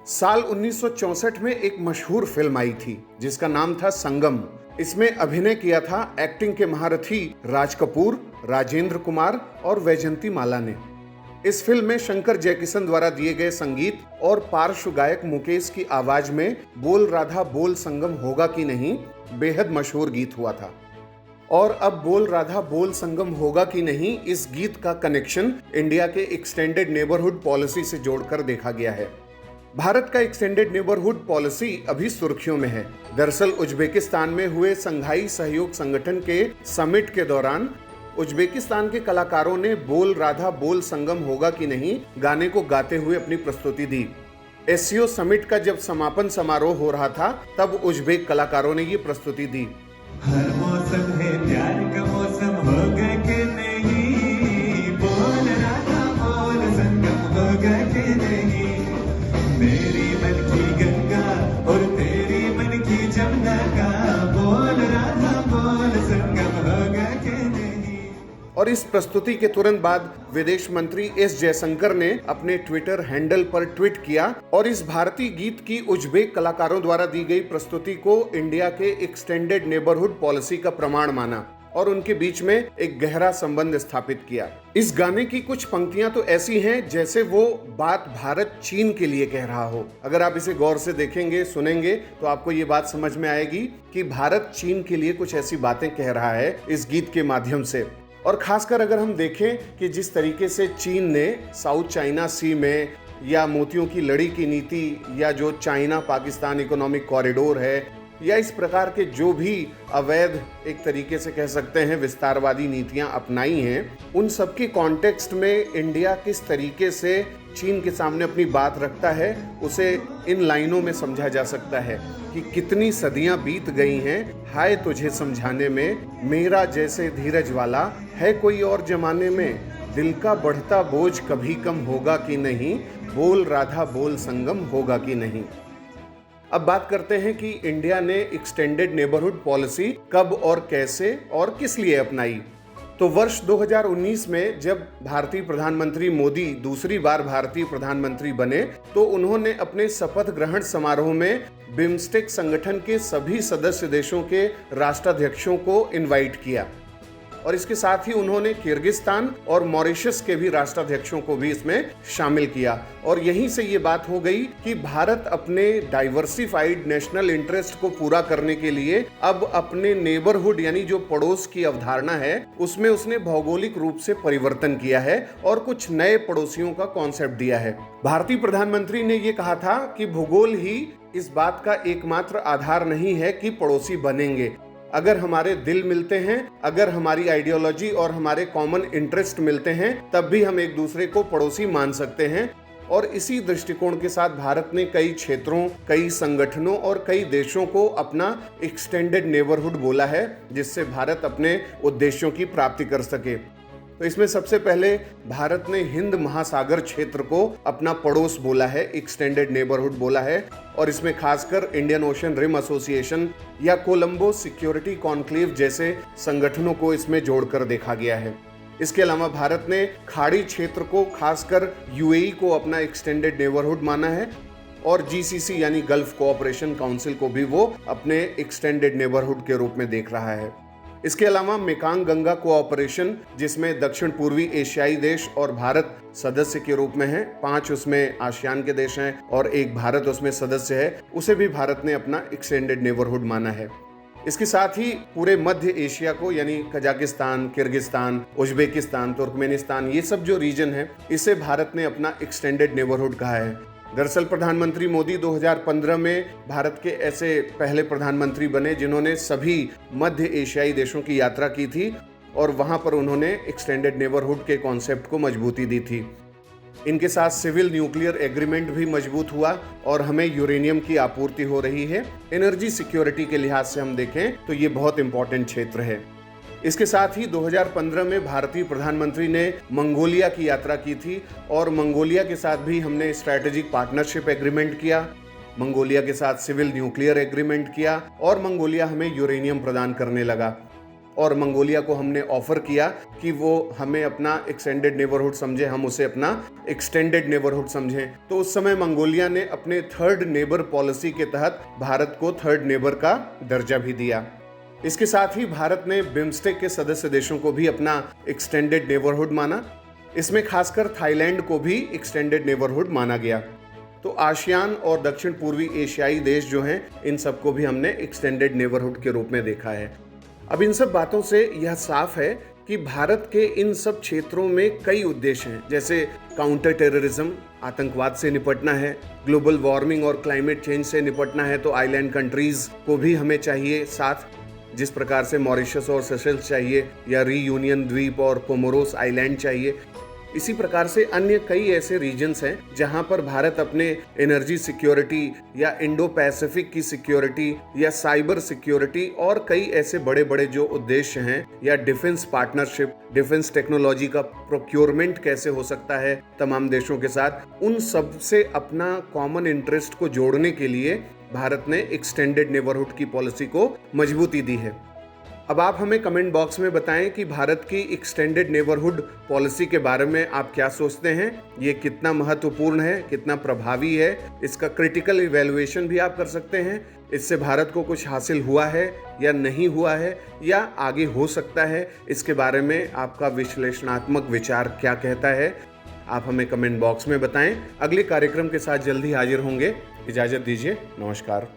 साल 1964 में एक मशहूर फिल्म आई थी जिसका नाम था संगम। इसमें अभिनय किया था एक्टिंग के महारथी राज कपूर, राजेंद्र कुमार और वैजंती माला ने। इस फिल्म में शंकर जयकिशन द्वारा दिए गए संगीत और पार्श्व गायक मुकेश की आवाज में बोल राधा बोल संगम होगा कि नहीं बेहद मशहूर गीत हुआ था। और अब बोल राधा बोल संगम होगा कि नहीं इस गीत का कनेक्शन इंडिया के एक्सटेंडेड नेबरहुड पॉलिसी से जोड़कर देखा गया है। भारत का एक्सटेंडेड नेबरहुड पॉलिसी अभी सुर्खियों में है। दरअसल उज्बेकिस्तान में हुए संघाई सहयोग संगठन के समिट के दौरान उज्बेकिस्तान के कलाकारों ने बोल राधा बोल संगम होगा कि नहीं गाने को गाते हुए अपनी प्रस्तुति दी। एससीओ समिट का जब समापन समारोह हो रहा था तब उज्बेक कलाकारों ने ये प्रस्तुति दी। हर मौसम है प्यार का मौसम होगा कि नहीं, बोल राधा बोल संगम होगा कि नहीं, मेरी मन की गंगा और तेरी मन की जमुना का बोल राधा बोल संगम होगा कि नहीं। और इस प्रस्तुति के तुरंत बाद विदेश मंत्री एस जयशंकर ने अपने ट्विटर हैंडल पर ट्वीट किया और इस भारतीय गीत की उज्बेक कलाकारों द्वारा दी गई प्रस्तुति को इंडिया के एक्सटेंडेड नेबरहुड पॉलिसी का प्रमाण माना और उनके बीच में एक गहरा संबंध स्थापित किया। इस गाने की कुछ पंक्तियां तो ऐसी हैं जैसे वो बात भारत चीन के लिए कह रहा हो। अगर आप इसे गौर से देखेंगे, सुनेंगे तो आपको ये बात समझ में आएगी कि भारत चीन के लिए कुछ ऐसी बातें कह रहा है इस गीत के माध्यम से। और खासकर अगर हम देखें कि जिस तरीके से चीन ने साउथ चाइना सी में या मोतियों की लड़ी की नीति या जो चाइना पाकिस्तान इकोनॉमिक कॉरिडोर है या इस प्रकार के जो भी अवैध एक तरीके से कह सकते हैं विस्तारवादी नीतियां अपनाई हैं, उन सब के कॉन्टेक्स्ट में इंडिया किस तरीके से चीन के सामने अपनी बात रखता है उसे इन लाइनों में समझा जा सकता है कि कितनी सदियां बीत गई हैं, हाय तुझे समझाने में, मेरा जैसे धीरज वाला है कोई और जमाने में, दिल का बढ़ता बोझ कभी कम होगा कि नहीं, बोल राधा बोल संगम होगा कि नहीं। अब बात करते हैं कि इंडिया ने एक्सटेंडेड नेबरहुड पॉलिसी कब और कैसे और किस लिए अपनाई। तो वर्ष 2019 में जब भारतीय प्रधानमंत्री मोदी दूसरी बार भारतीय प्रधानमंत्री बने तो उन्होंने अपने शपथ ग्रहण समारोह में बिम्स्टेक संगठन के सभी सदस्य देशों के राष्ट्राध्यक्षों को इनवाइट किया और इसके साथ ही उन्होंने किर्गिस्तान और मॉरिशस के भी राष्ट्राध्यक्षों को भी इसमें शामिल किया। और यहीं से ये बात हो गई कि भारत अपने डाइवर्सिफाइड नेशनल इंटरेस्ट को पूरा करने के लिए अब अपने नेबरहुड यानी जो पड़ोस की अवधारणा है उसमें उसने भौगोलिक रूप से परिवर्तन किया है और कुछ नए पड़ोसियों का कॉन्सेप्ट दिया है। भारतीय प्रधानमंत्री ने ये कहा था कि भूगोल ही इस बात का एकमात्र आधार नहीं है कि पड़ोसी बनेंगे। अगर हमारे दिल मिलते हैं, अगर हमारी आइडियोलॉजी और हमारे कॉमन इंटरेस्ट मिलते हैं तब भी हम एक दूसरे को पड़ोसी मान सकते हैं। और इसी दृष्टिकोण के साथ भारत ने कई क्षेत्रों, कई संगठनों और कई देशों को अपना एक्सटेंडेड नेबरहुड बोला है जिससे भारत अपने उद्देश्यों की प्राप्ति कर सके। तो इसमें सबसे पहले भारत ने हिंद महासागर क्षेत्र को अपना पड़ोस बोला है, एक्सटेंडेड नेबरहुड बोला है और इसमें खासकर इंडियन ओशन रिम एसोसिएशन या कोलंबो सिक्योरिटी कॉन्क्लेव जैसे संगठनों को इसमें जोड़कर देखा गया है। इसके अलावा भारत ने खाड़ी क्षेत्र को खासकर यूएई को अपना एक्सटेंडेड नेबरहुड माना है और जीसीसी यानी गल्फ कोऑपरेशन काउंसिल को भी वो अपने एक्सटेंडेड नेबरहुड के रूप में देख रहा है। इसके अलावा मेकांग गंगा कोऑपरेशन जिसमें दक्षिण पूर्वी एशियाई देश और भारत सदस्य के रूप में है, 5 उसमें आसियान के देश हैं और एक भारत उसमें सदस्य है, उसे भी भारत ने अपना एक्सटेंडेड नेबरहुड माना है। इसके साथ ही पूरे मध्य एशिया को यानी कजाकिस्तान, किर्गिस्तान, उज्बेकिस्तान, तुर्कमेनिस्तान ये सब जो रीजन है इसे भारत ने अपना एक्सटेंडेड नेबरहुड कहा है। दरअसल प्रधानमंत्री मोदी 2015 में भारत के ऐसे पहले प्रधानमंत्री बने जिन्होंने सभी मध्य एशियाई देशों की यात्रा की थी और वहां पर उन्होंने एक्सटेंडेड नेबरहुड के कॉन्सेप्ट को मजबूती दी थी। इनके साथ सिविल न्यूक्लियर एग्रीमेंट भी मजबूत हुआ और हमें यूरेनियम की आपूर्ति हो रही है। एनर्जी सिक्योरिटी के लिहाज से हम देखें तो ये बहुत इंपॉर्टेंट क्षेत्र है। इसके साथ ही 2015 में भारतीय प्रधानमंत्री ने मंगोलिया की यात्रा की थी और मंगोलिया के साथ भी हमने स्ट्रैटेजिक पार्टनरशिप एग्रीमेंट किया, मंगोलिया के साथ सिविल न्यूक्लियर एग्रीमेंट किया और मंगोलिया हमें यूरेनियम प्रदान करने लगा। और मंगोलिया को हमने ऑफर किया कि वो हमें अपना एक्सटेंडेड नेबरहुड समझे, हम उसे अपना एक्सटेंडेड नेबरहुड समझें। तो उस समय मंगोलिया ने अपने थर्ड नेबर पॉलिसी के तहत भारत को थर्ड नेबर का दर्जा भी दिया। इसके साथ ही भारत ने बिम्स्टेक के सदस्य देशों को भी अपना एक्सटेंडेड नेबरहुड माना। इसमें खासकर थाईलैंड को भी एक्सटेंडेड नेबरहुड माना गया। तो आसियान और दक्षिण पूर्वी एशियाई देश जो हैं, इन सबको भी हमने एक्सटेंडेड नेबरहुड के रूप में देखा है। अब इन सब बातों से यह साफ है कि भारत के इन सब क्षेत्रों में कई उद्देश्य हैं, जैसे काउंटर टेररिज्म, आतंकवाद से निपटना है, ग्लोबल वार्मिंग और क्लाइमेट चेंज से निपटना है तो आइलैंड कंट्रीज को भी हमें चाहिए साथ, जिस प्रकार से मॉरिशस और सेशल्स चाहिए या रीयूनियन द्वीप और कोमोरोस आइलैंड चाहिए। इसी प्रकार से अन्य कई ऐसे रीजन्स हैं जहां पर भारत अपने एनर्जी सिक्योरिटी या इंडो पैसिफिक की सिक्योरिटी या साइबर सिक्योरिटी और कई ऐसे बड़े बड़े जो उद्देश्य हैं, या डिफेंस पार्टनरशिप, डिफेंस टेक्नोलॉजी का प्रोक्योरमेंट कैसे हो सकता है तमाम देशों के साथ, उन सब से अपना कॉमन इंटरेस्ट को जोड़ने के लिए भारत ने एक्सटेंडेड नेबरहुड की पॉलिसी को मजबूती दी है। अब आप हमें कमेंट बॉक्स में बताएं कि भारत की एक्सटेंडेड नेबरहुड पॉलिसी के बारे में आप क्या सोचते हैं, ये कितना महत्वपूर्ण है, कितना प्रभावी है। इसका क्रिटिकल इवैल्यूएशन भी आप कर सकते हैं, इससे भारत को कुछ हासिल हुआ है या नहीं हुआ है या आगे हो सकता है, इसके बारे में आपका विश्लेषणात्मक विचार क्या कहता है, आप हमें कमेंट बॉक्स में बताएं। अगले कार्यक्रम के साथ जल्दी हाजिर होंगे। इजाज़त दीजिए, नमस्कार।